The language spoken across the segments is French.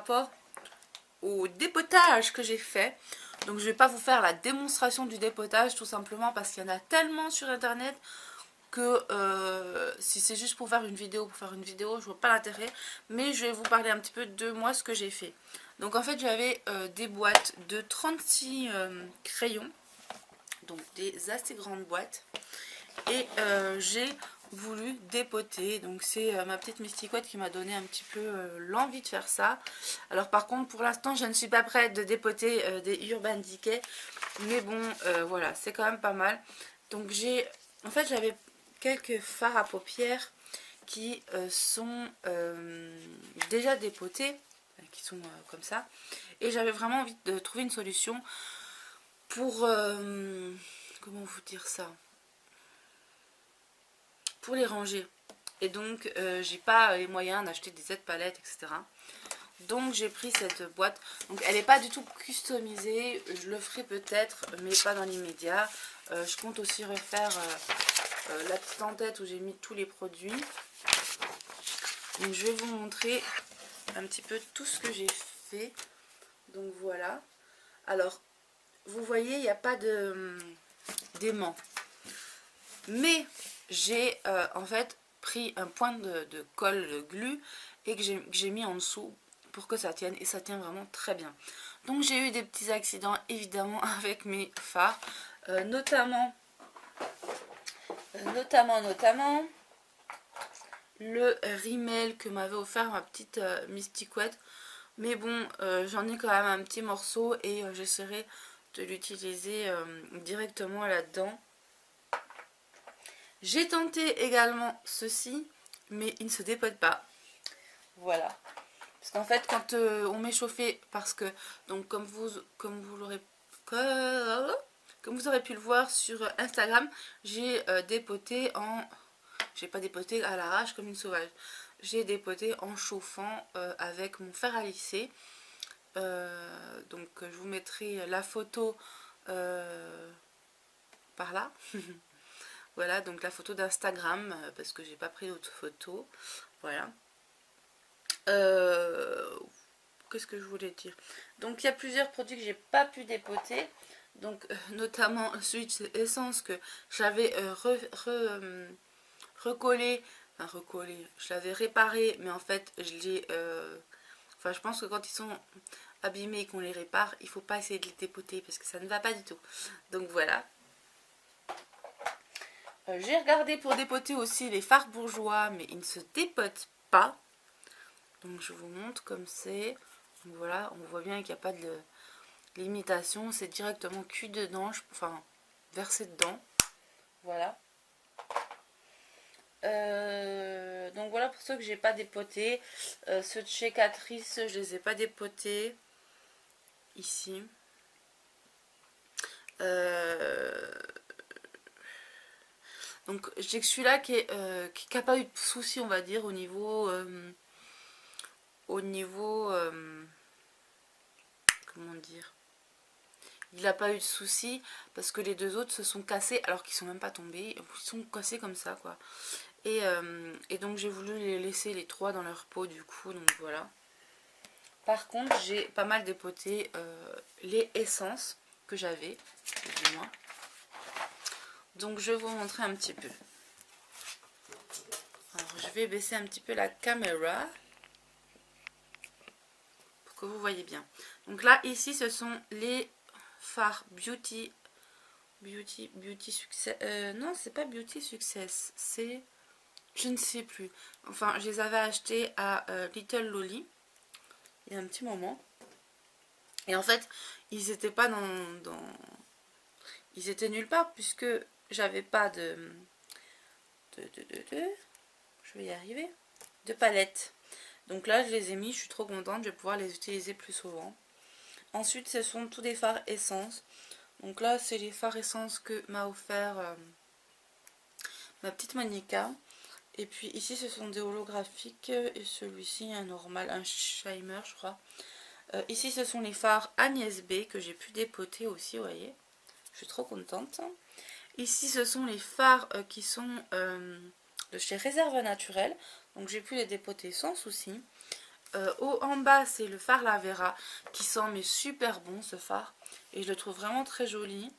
rapport au dépotage que j'ai fait. Donc je vais pas vous faire la démonstration du dépotage, tout simplement parce qu'il y en a tellement sur internet que si c'est juste pour faire une vidéo, je vois pas l'intérêt. Mais je vais vous parler un petit peu de moi, ce que j'ai fait. Donc en fait j'avais des boîtes de 36 crayons, donc des assez grandes boîtes, et j'ai voulu dépoter. Donc c'est ma petite Mysticouette qui m'a donné un petit peu l'envie de faire ça. Alors par contre pour l'instant je ne suis pas prête de dépoter des Urban Decay, mais bon voilà, c'est quand même pas mal. Donc en fait j'avais quelques fards à paupières qui sont déjà dépotés, qui sont comme ça, et j'avais vraiment envie de trouver une solution pour comment vous dire ça, pour les ranger. Et donc j'ai pas les moyens d'acheter des aides palettes, etc. Donc j'ai pris cette boîte. Donc elle n'est pas du tout customisée, je le ferai peut-être, mais pas dans l'immédiat. Je compte aussi refaire la petite en-tête où j'ai mis tous les produits. Donc je vais vous montrer un petit peu tout ce que j'ai fait. Donc voilà. Alors vous voyez, il n'y a pas d'aimant. Mais j'ai en fait pris un point de colle de glu et que j'ai mis en dessous pour que ça tienne, et ça tient vraiment très bien. Donc j'ai eu des petits accidents évidemment avec mes fards, notamment le rimel que m'avait offert ma petite Mysticouette. Mais bon, j'en ai quand même un petit morceau et j'essaierai de l'utiliser directement là-dedans. J'ai tenté également ceci, mais il ne se dépote pas. Voilà. Parce qu'en fait, quand on met chauffé, parce que, donc comme vous aurez pu le voir sur Instagram, j'ai dépoté en... J'ai pas dépoté à l'arrache comme une sauvage. J'ai dépoté en chauffant avec mon fer à lisser. Donc je vous mettrai la photo par là. Voilà, donc la photo d'Instagram, parce que j'ai pas pris d'autres photos. Voilà. Qu'est-ce que je voulais dire? Donc il y a plusieurs produits que j'ai pas pu dépoter. Donc notamment celui essence que j'avais recollé. Enfin recollé. Je l'avais réparé, mais en fait je l'ai... Enfin je pense que quand ils sont abîmés et qu'on les répare, il faut pas essayer de les dépoter parce que ça ne va pas du tout. Donc voilà. J'ai regardé pour dépoter aussi les fards bourgeois, mais ils ne se dépotent pas. Donc je vous montre comme c'est. Donc voilà, on voit bien qu'il n'y a pas de limitation. C'est directement cuit dedans, enfin versé dedans. Voilà. Donc voilà pour ceux que j'ai pas dépotés. Ceux de chez Catrice, je les ai pas dépotés. Ici. Donc j'ai que celui-là qui n'a pas eu de souci, on va dire, au niveau comment dire, il n'a pas eu de souci parce que les deux autres se sont cassés alors qu'ils sont même pas tombés, ils sont cassés comme ça quoi. Et donc j'ai voulu les laisser les trois dans leur pot du coup, donc voilà. Par contre j'ai pas mal dépoté les essences que j'avais, du moins. Donc je vais vous montrer un petit peu. Alors je vais baisser un petit peu la caméra pour que vous voyez bien. Donc là ici ce sont les fards Beauty Success. Non c'est pas Beauty Success, c'est... Je ne sais plus. Enfin je les avais achetés à Little Loli il y a un petit moment. Et en fait ils étaient pas ils étaient nulle part puisque j'avais pas de... Je vais y arriver. De palette. Donc là je les ai mis, je suis trop contente, je vais pouvoir les utiliser plus souvent. Ensuite ce sont tous des fards essence. Donc là c'est les fards essence que m'a offert ma petite Monica. Et puis ici ce sont des holographiques et celui-ci un normal, un Shimer je crois. Ici ce sont les fards Agnès B que j'ai pu dépoter aussi, vous voyez. Je suis trop contente. Ici ce sont les fards qui sont de chez Réserve Naturelle. Donc j'ai pu les dépoter sans souci. En bas, c'est le fard Lavera qui sent mais super bon ce fard. Et je le trouve vraiment très joli.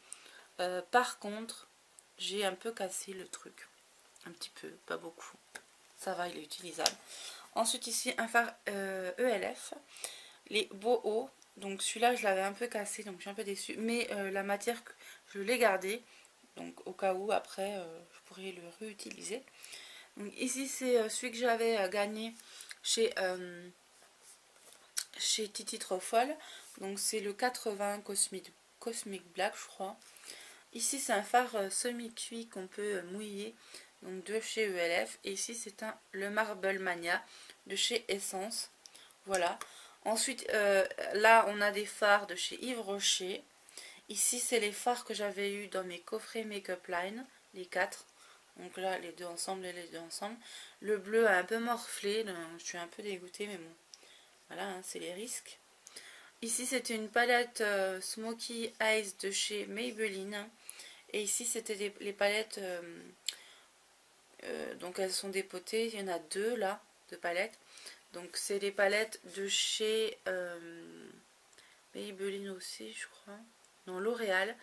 Par contre, j'ai un peu cassé le truc. Un petit peu, pas beaucoup. Ça va, il est utilisable. Ensuite ici, un fard ELF. Les Boho. Donc celui-là, je l'avais un peu cassé, donc je suis un peu déçue. Mais la matière, je l'ai gardée. Donc au cas où, après, je pourrais le réutiliser. Donc ici, c'est celui que j'avais gagné chez Titi Trofol. Donc c'est le 80 Cosmic Black, je crois. Ici, c'est un fard semi-cuit qu'on peut mouiller. Donc de chez ELF. Et ici, c'est le Marble Mania de chez Essence. Voilà. Ensuite, là, on a des fards de chez Yves Rocher. Ici, c'est les fards que j'avais eu dans mes coffrets Make-up Line, les 4. Donc là, les deux ensemble et les deux ensemble. Le bleu a un peu morflé, donc je suis un peu dégoûtée, mais bon, voilà, hein, c'est les risques. Ici, c'était une palette Smoky Eyes de chez Maybelline. Et ici, c'était les palettes, donc elles sont dépotées. Il y en a deux là, de palettes. Donc c'est les palettes de chez Maybelline aussi, je crois. Non, L'Oréal.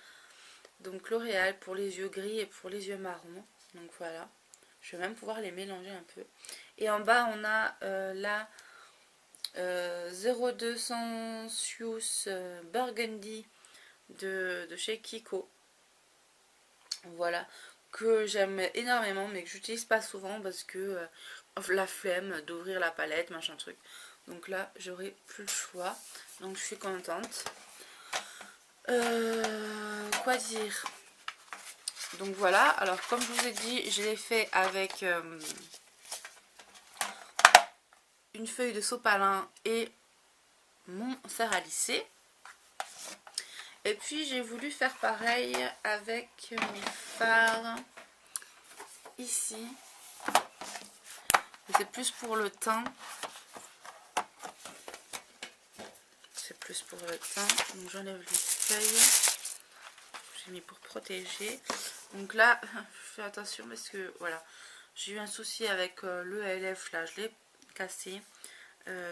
Donc L'Oréal pour les yeux gris et pour les yeux marrons. Donc voilà. Je vais même pouvoir les mélanger un peu. Et en bas, on a la 0200 Sius Burgundy de chez Kiko. Voilà. Que j'aime énormément, mais que j'utilise pas souvent parce que la flemme d'ouvrir la palette, machin truc. Donc là, j'aurai plus le choix. Donc je suis contente. Quoi dire? Donc voilà, alors comme je vous ai dit, je l'ai fait avec une feuille de sopalin et mon fer à lisser. Et puis j'ai voulu faire pareil avec mes fards ici. C'est plus pour le teint. C'est plus pour le teint. Donc j'enlève les feuilles. J'ai mis pour protéger. Donc là, je fais attention parce que voilà, j'ai eu un souci avec le LF, là je l'ai cassé.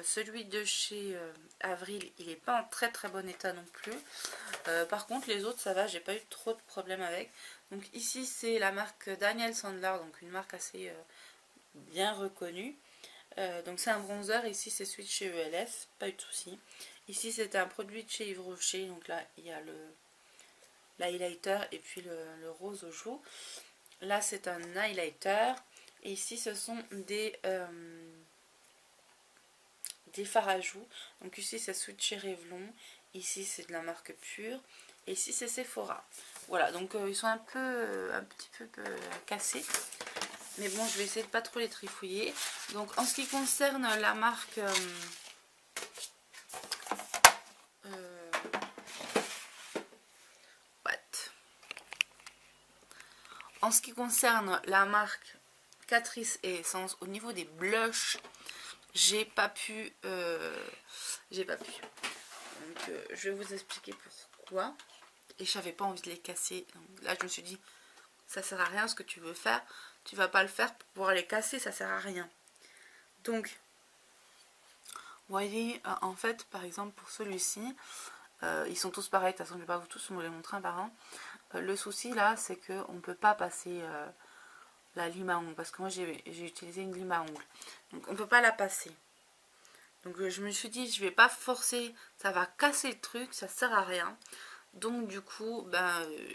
Celui de chez Avril, il n'est pas en très très bon état non plus. Par contre les autres ça va, j'ai pas eu trop de problèmes avec. Donc ici c'est la marque Daniel Sandler, donc une marque assez bien reconnue. Donc c'est un bronzer, ici c'est celui de chez ELF, pas eu de souci. Ici c'était un produit de chez Yves Rocher, donc là il y a l'highlighter et puis le rose aux joues. Là c'est un highlighter. Et ici ce sont des fards à joues. Donc ici c'est celui de chez Revlon. Ici c'est de la marque Pure. Et ici c'est Sephora. Voilà, donc ils sont un petit peu cassés. Mais bon, je vais essayer de pas trop les trifouiller. Donc en ce qui concerne la marque en ce qui concerne la marque Catrice et Essence, au niveau des blushs, j'ai pas pu. Donc je vais vous expliquer pourquoi. Et j'avais pas envie de les casser. Donc là je me suis dit, ça sert à rien ce que tu veux faire. Tu vas pas le faire pour pouvoir les casser, ça sert à rien. Donc, vous voyez, en fait, par exemple pour celui-ci, ils sont tous pareils. De toute façon, je vais pas vous tous vous les montrer un par un. Le souci là, c'est qu'on ne peut pas passer la lime à ongles. Parce que moi, j'ai utilisé une lime à ongles. Donc, on ne peut pas la passer. Donc, je me suis dit, je vais pas forcer. Ça va casser le truc, ça sert à rien. Donc, du coup,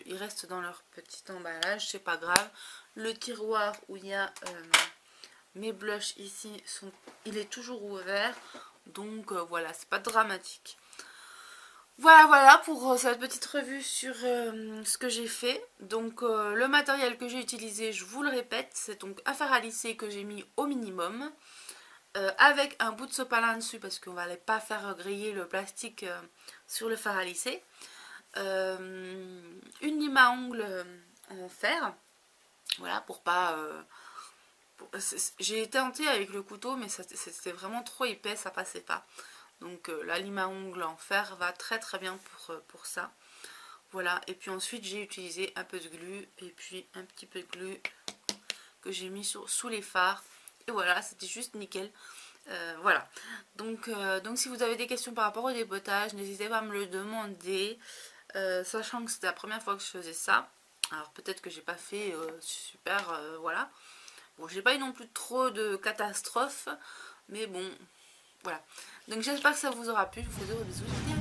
ils restent dans leur petit emballage. C'est pas grave. Le tiroir où il y a mes blushs ici, il est toujours ouvert. Donc, voilà, c'est pas dramatique. Voilà pour cette petite revue sur ce que j'ai fait. Donc le matériel que j'ai utilisé, je vous le répète, c'est donc un fer à lisser que j'ai mis au minimum. Avec un bout de sopalin dessus parce qu'on ne va pas faire griller le plastique sur le fer à lisser. Une lime à ongles en fer. Voilà, pour pas... j'ai tenté avec le couteau mais c'était vraiment trop épais, ça passait pas. Donc la lime à ongles en fer va très très bien pour ça. Voilà, et puis ensuite j'ai utilisé un peu de glu et puis un petit peu de glu que j'ai mis sous les fards. Et voilà, c'était juste nickel. Voilà. Donc si vous avez des questions par rapport au dépotage, n'hésitez pas à me le demander. Sachant que c'était la première fois que je faisais ça. Alors peut-être que j'ai pas fait super, voilà. Bon, j'ai pas eu non plus trop de catastrophes, mais bon, voilà. Donc j'espère que ça vous aura plu. Je vous fais de gros bisous.